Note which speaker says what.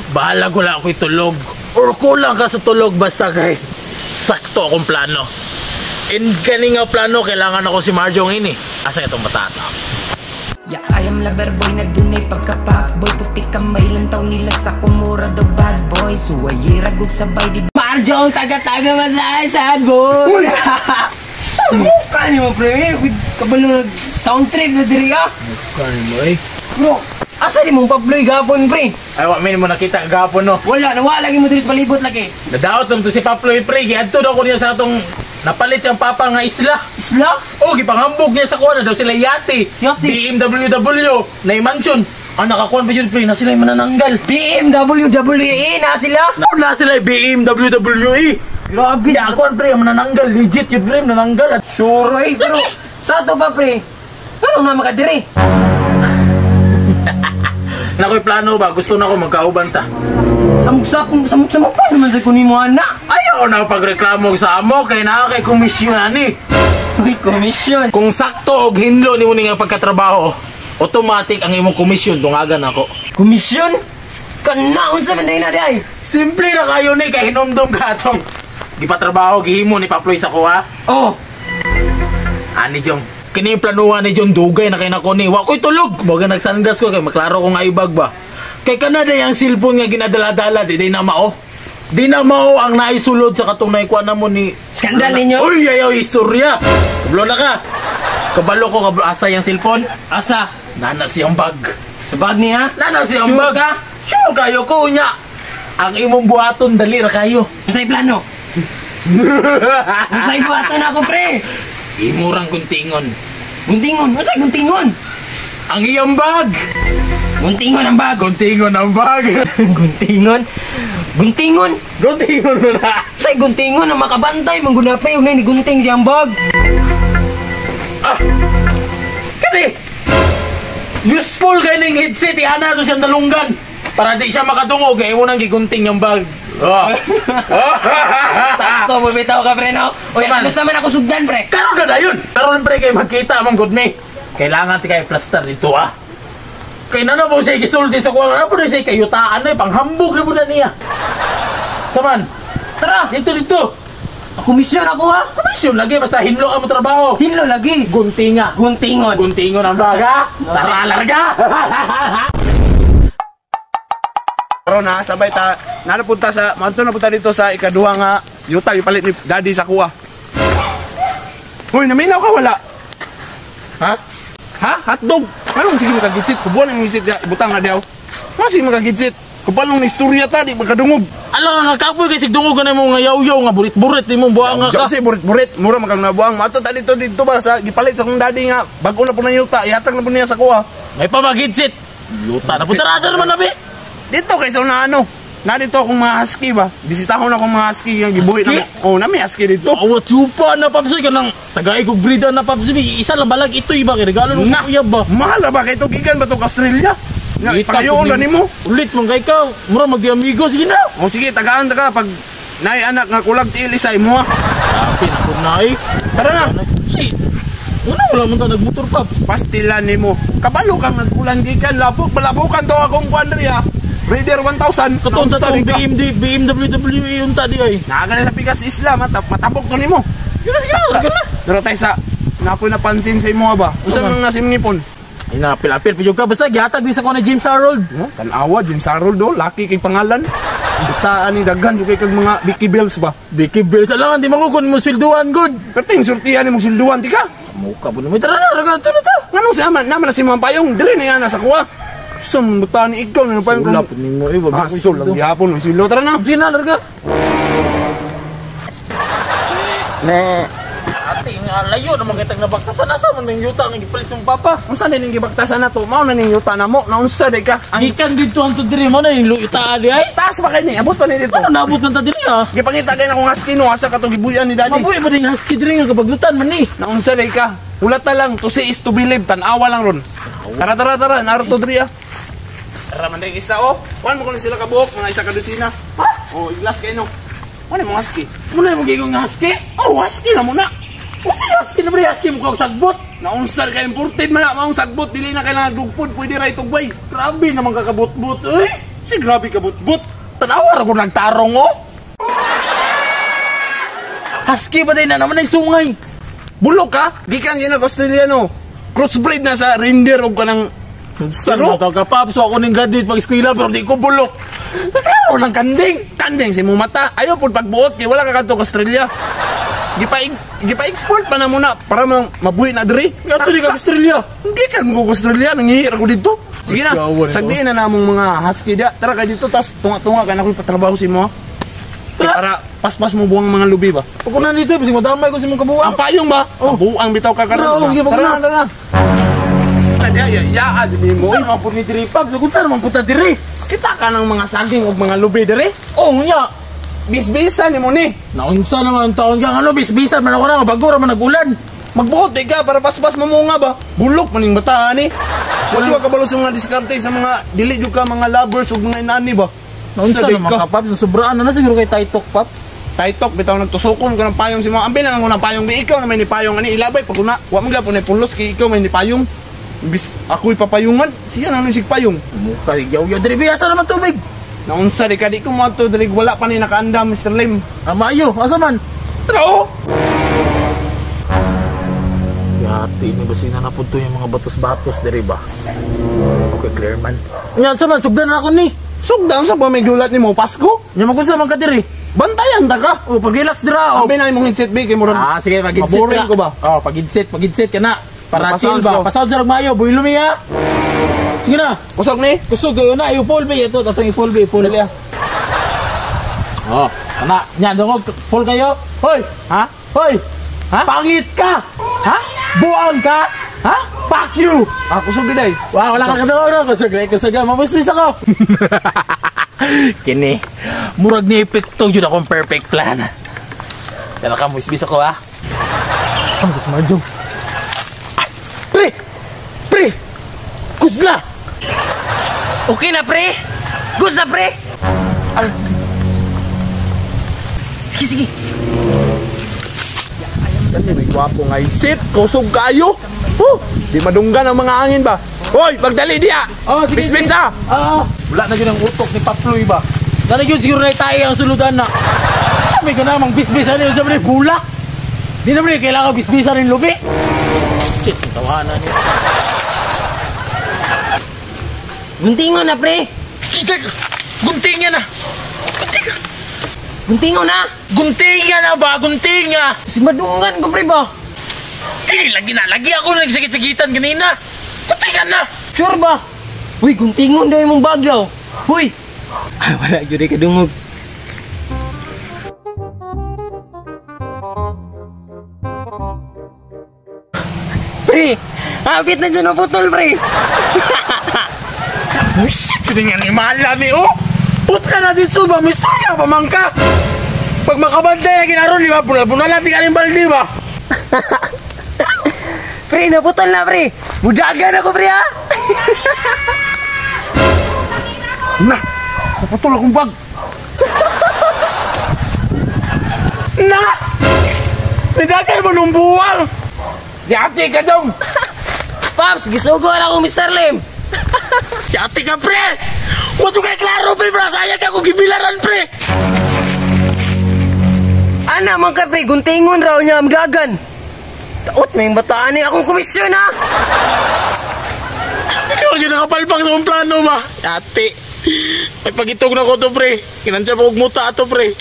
Speaker 1: Bahala ko lang ako'y tulog. Or kulang ka sa tulog basta kay sakto akong plano. And kani nga plano, kailangan ako si Marjong ini. Asa itong batata?
Speaker 2: Yeah, I am lover boy na dunay pagkapak boy. Puti kamay lang taw nila sa kumura do bad boy. Suwayi ragog sabay di Marjong taga-taga masaya sad boy. Sumuka ni mo pre, with kabalo sound trip na diri ah.
Speaker 1: Mukha ni mo eh.
Speaker 2: Bro, asa di mong paploy gapon pre?
Speaker 1: Ay, wak mo nakita gapon no.
Speaker 2: Wala, nawala lagi mo diri sa palibot lagi.
Speaker 1: Nadaot lang to si Paploy pre. Giadto daw ko niya sa atong napalit siyang papa nga isla.
Speaker 2: Isla?
Speaker 1: Oh, gipanghambog niya sa kuha na daw sila yate. BMW na mansion. Ang nakakuha pa yun pre, na sila yung manananggal.
Speaker 2: BMW na sila?
Speaker 1: Wala sila yung BMW.
Speaker 2: Grabe.
Speaker 1: Nakakuha pre, ang manananggal. Legit yun pre, manananggal.
Speaker 2: Sure eh, pero sa to ba pre? Anong na makadiri?
Speaker 1: Nakoy plano ba? Gusto na ako magkauban ta.
Speaker 2: Samuk ka naman sa kunin mo anak.
Speaker 1: Ayaw na pagreklamo sa amo kay kay komisyon ani.
Speaker 2: Uy, komisyon.
Speaker 1: Kung sakto og hinlo ni mo nga pagkatrabaho, automatic ang imong komisyon dungagan ako.
Speaker 2: Komisyon? Kanaon sa manday na day.
Speaker 1: Simple na kayo ni kay hinumdum ka atong gipatrabaho gihimo ni Paploy sa kuha.
Speaker 2: Oh.
Speaker 1: Ani Jong, kini planuhan ni John dugay na kay nako ni. Wa ko'y tulog. Baga nagsandas ko kay maklaro kong aibag ba. Kay kanada yung cellphone nga ginadala-dala di na mao. Di na mao ang naisulod sa katong naikuha na mo ni
Speaker 2: Skandal ninyo.
Speaker 1: Uy, ayaw istorya. Kablo na ka. Kabalo ko asa yung cellphone.
Speaker 2: Asa?
Speaker 1: Nana siyang bag.
Speaker 2: Sa bag niya?
Speaker 1: Nana siyang
Speaker 2: Sure
Speaker 1: bag.
Speaker 2: ka?
Speaker 1: Sure kayo ko unya. Ang imong buhaton dali ra kayo.
Speaker 2: Masay plano. Masay buhaton ako pre.
Speaker 1: Imurang guntingon.
Speaker 2: Guntingon? Masay guntingon?
Speaker 1: Ang iyang bag.
Speaker 2: Guntingon ang bag.
Speaker 1: Guntingon ang bag.
Speaker 2: Guntingon? Guntingon?
Speaker 1: Guntingon mo na.
Speaker 2: Say guntingon ang makabantay. Manggunapay yung ni gunting siyang bag.
Speaker 1: Ah! Kani! Useful kayo ng headset. Ihana to siyang dalunggan. Para di siya makadungog. Kaya mo nang gigunting yung bag. Oh.
Speaker 2: Sakto mo bitaw ka pre no? O yan, alas naman ako sugdan pre.
Speaker 1: Karon na dayon. Karon pre kayo magkita amang good me. Kailangan ti kayo plaster dito ah. Kay nana po siya gisulti sa kuha. Ano po na siya kayutaan na panghambog na po na niya. Saman. Tara, dito.
Speaker 2: Komisyon ako ha?
Speaker 1: Komisyon lagi, basta hinlo ka mo trabaho.
Speaker 2: Hinlo lagi.
Speaker 1: Guntinga. Guntingon ang baga. Tara, larga.
Speaker 3: Karon na sabay ta napunta sa manto na punta dito sa ikaduha nga yuta ipalit ni daddy sa kuha. Hoy, naminaw ka wala?
Speaker 1: Ha?
Speaker 3: Ha? Hotdog. Anong sige makagitsit? Kubuan ang gitsit ya, ibutang na diaw. Masih makagitsit. Kubalong ni istorya ta di magkadungog.
Speaker 1: Ala nga kapoy kay sigdungog na mo nga yaw-yaw nga burit-burit ni mo buang nga ka.
Speaker 3: Kasi burit-burit mura magang nabuang. Mato ta dito ba sa gipalit sa kong daddy nga bag-o na po na yuta, ihatag na po niya sa kuha.
Speaker 1: May pamagitsit. Luta na punta rasa naman nabi.
Speaker 3: Dito kay sa na ano. Na dito akong mga husky ba? Bisitahon akong mga husky nga gibuhi na. Oh, nami husky dito.
Speaker 1: Awat chupa na papsoy ka nang tagay ko breeder na papsoy. Isa lang balag ito iba kay regalo ng kuya ba.
Speaker 3: Mahal ba kay to gikan ba to Australia? Pagayon na nimo.
Speaker 1: Ulit man kay ka. Mura magdi-amigo sige na.
Speaker 3: O sige, tagaan ta ka pag nay anak nga kulag tiil isay mo ha.
Speaker 1: Tapi na ko nay.
Speaker 3: Tara na.
Speaker 1: Si. Wala man ta nagmotor pap.
Speaker 3: Pastilan nimo. Kabalo kang nagkulan gikan lapukan to akong kuandria. Raider 1000
Speaker 1: katon sa BMW unta di ay.
Speaker 3: Naga na sa Pikas Isla matabok to nimo. Pero tay sa napoy napansin sa imo ba? Unsa man nasimnipon?
Speaker 1: Ay na apil-apil pidyo ka basta gihatag di sa ko na James Harold.
Speaker 3: Tanawa James Harold do, laki kay pangalan. Butaan ni daghan jud kay kag mga Vicky Bells ba?
Speaker 1: Vicky Bells alangan di mangukon mo silduan good.
Speaker 3: Perting surtihan ni mong silduan tika.
Speaker 1: Muka po naman tara na raga to na ta.
Speaker 3: Ngano sa naman na si Ma'am Payong dili na sa kuha. Sumbutan ni ikaw na payong
Speaker 1: ulap ni mo eh wag
Speaker 3: ko lang gihapon mo silo tara na.
Speaker 1: Sina larga. Ne. Ate nga layo na mga itang nabaktasan asa man ning yuta nang gipalit yung papa.
Speaker 3: Unsa ning gibaktasan na to? Mao na ning yuta na mo. Naunsa day ka?
Speaker 1: Gikan dito ang tudiri mo na ning yuta ali ay.
Speaker 3: Taas ba kay ni? Abot pa ni dito.
Speaker 1: Ano naabot man ta diri ah?
Speaker 3: Gipangita kay na kung husky no asa katong gibuyan ni daddy.
Speaker 1: Mabuhi ba ning husky diri nga kabaglutan man ni?
Speaker 3: Naunsa day ka? Ulat ta lang to see is to believe tan-awa lang ron. Tara naruto diri ah. Tara man day isa oh. Kuan mo kun sila kabuok mga isa ka dosina. Oh, iglas kay no. Ano mga husky?
Speaker 1: Muna yung magiging husky?
Speaker 3: Oh, husky na muna.
Speaker 1: O si husky na pre, husky mo kang sagbot.
Speaker 3: Naunsar ka imported man na maong sagbot dili na kailangan dugpod pwede ra itugbay.
Speaker 1: Grabe naman kakabot-bot, eh.
Speaker 3: Si grabe ka but.
Speaker 1: Tanawar ako nagtarong, oh. Husky ba din na naman ay sungay?
Speaker 3: Bulok ka? Gikan yan ang Australiano. Crossbreed na sa reindeer o ka ng
Speaker 1: Saan mo ka, Paps? So ako ning graduate pag-eskwela pero di ko bulok. Nagkaroon ng kanding.
Speaker 3: Kandeng si mo mata. Ayaw po pagbuot kaya wala ka kanto Australia. Gipa-export pa na muna para mabuhi na diri.
Speaker 1: Yato di ka Australia.
Speaker 3: Hindi ka mo ko Australia, nangihir ako dito. Sige na,
Speaker 1: Gawin
Speaker 3: sagdiin na namong mga husky dia. Tara ka dito, tas tunga-tunga ka na ko patrabaho si mo. Para paspas mo buwang mga lubi ba?
Speaker 1: Ako na dito, kasi madamay ko si mong kabuang.
Speaker 3: Ang payong ba? Oh, buang bitaw ka
Speaker 1: Tara,
Speaker 3: karon.
Speaker 1: hindi pa
Speaker 3: Tara
Speaker 1: na.
Speaker 3: na. Ya, di mo.
Speaker 1: Saan naman po ni Diri, Paps? Kung saan naman po ta Diri?
Speaker 3: Kita ka ng mga saging o mga lubi dire.
Speaker 1: Oh, nga.
Speaker 3: Bisbisan ni mo ni.
Speaker 1: Naunsa naman ang taon kang ano, bisbisan man ako na, bago raman nag-ulan.
Speaker 3: Magbuot ka para paspas mo nga ba? Bulok maning bataan ni. Wala ka kabalo sa mga diskarte sa mga dili jud ka mga lovers ug mga inani ba?
Speaker 1: Naunsa
Speaker 3: Sabi
Speaker 1: naman
Speaker 3: ka.
Speaker 1: ka, Paps? Sobraan na siguro kay Taitok, Paps.
Speaker 3: Taitok bitaw nagtusokon ko ng payong si mga ambil lang ako ng payong bi ikaw na may ni payong ani ilabay pag una wa man gyapon ni pulos kay ikaw may ni payong. Bis ako'y papayungan, siya nang sig payong.
Speaker 1: Kay yaw-yaw Diri, biyasa naman tubig.
Speaker 3: Naunsa di ka di ko mo to diri wala pa ni nakaandam Mr. Lim.
Speaker 1: Amayo, asa man?
Speaker 3: Pero
Speaker 1: Yati, ni basina na po yung mga batos-batos, Diri ba? Okay, clear man. Yan, asa man, sugdan na ako ni.
Speaker 3: sugdang sa ba may gulat ni mo Pasko?
Speaker 1: Yan, magunsa man ka, Diri.
Speaker 3: Bantayan ta ka.
Speaker 1: O, pag-relax, Dira. O,
Speaker 3: Sabi na imong headset big kay murag.
Speaker 1: sige, pag-insit
Speaker 3: Maboring ko ba?
Speaker 1: O, pag-insit ka na. Para
Speaker 3: Pasound
Speaker 1: chill ba?
Speaker 3: ko.
Speaker 1: Pasound sa ragmayo, buhay lumi ha. Sige na.
Speaker 3: Kusog ni.
Speaker 1: Kusog kayo na, i-full ba ito? Tatang i-full ba, i-full.
Speaker 3: Dali ah.
Speaker 1: O, ana. Yan, dungog, full kayo. Hoy!
Speaker 3: Ha?
Speaker 1: Hoy!
Speaker 3: Ha?
Speaker 1: Pangit ka!
Speaker 3: Ha?
Speaker 1: Buang ka!
Speaker 3: Ha?
Speaker 1: Fuck you!
Speaker 3: Ah, kusog giday.
Speaker 1: Wow, wala ka kadungog na. Kusog ka. Mamusmis ako. Kini, murag ni epekto yun akong perfect plan. Dala ka, musmis ako ha. Ang gusto mo, Jong. Pre! Pre! Kuzla!
Speaker 2: Okay na, pre? Gus na, pre? Sige.
Speaker 3: Dali may gwapo nga isit. Kusog kayo. Di madunggan ang mga angin ba? Hoy, magdali diya.
Speaker 1: Oh, sige,
Speaker 3: Bisbis
Speaker 1: sige.
Speaker 3: na.
Speaker 1: Wala na yun ang utok ni Paploy ba? Wala na yun siguro na tayo ang suludan na. Sabi ka namang bisbisan yun, sabi na bulak. Di naman yun kailangan bisbisan rin lubi. Shit, ang tawanan niya.
Speaker 2: Guntingon na, pre?
Speaker 1: Guntingin na!
Speaker 2: Guntingon na?
Speaker 1: Guntingin na ba? Guntinga!
Speaker 2: Si madungan ko, pre ba?
Speaker 1: Lagi ako nagsagit-sagitan kanina. Guntingan na!
Speaker 2: Sure ba? Uy, guntingon daw yung mong baglaw. Uy! Wala yun ka dungog. Pre! Hapit na dyan ang putol, pre!
Speaker 1: Uy, shit! Siningan ni Malami, oh! Putka na dito ba? Misterya pa man ka! Pag makabantay na ginaroon, di ba? Bunal-bunalan di ka rin baldi ba?
Speaker 2: Pre, naputol na, pre! Budagan ako, pre, ha?
Speaker 3: Na, naputol akong bag.
Speaker 1: Na! Nidagay mo nung buwang! Yati ka dong!
Speaker 2: Paps, gisugo na ako, Mr. Lim!
Speaker 1: Yati ka, pre! Huwag kay klaro, pre! Sayang ka kung gibilaran, pre!
Speaker 2: Ana man ka, pre, guntingon raw niya ang gagan. Taot, may bataan ni akong komisyon, ha?
Speaker 1: Ikaw siya nakapalpang sa mong plano ba? Yati! May pagitog na ko to, pre. Kinansya mo huwag muta to, pre.